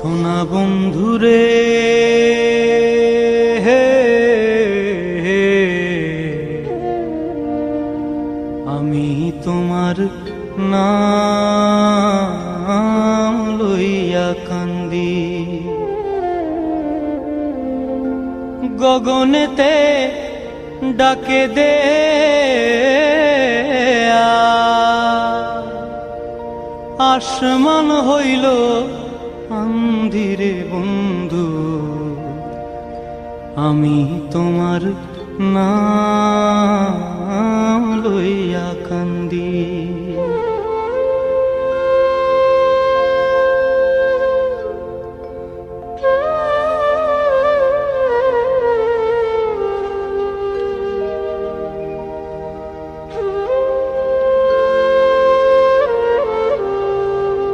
সোনা বন্ধুরে আমি তোমার নাম লইয়া কান্দি, গগনেতে ডাকে দে আসমান হইল আন্ধিরে বন্ধু, আমি তোমার নাম লইয়া কান্দি।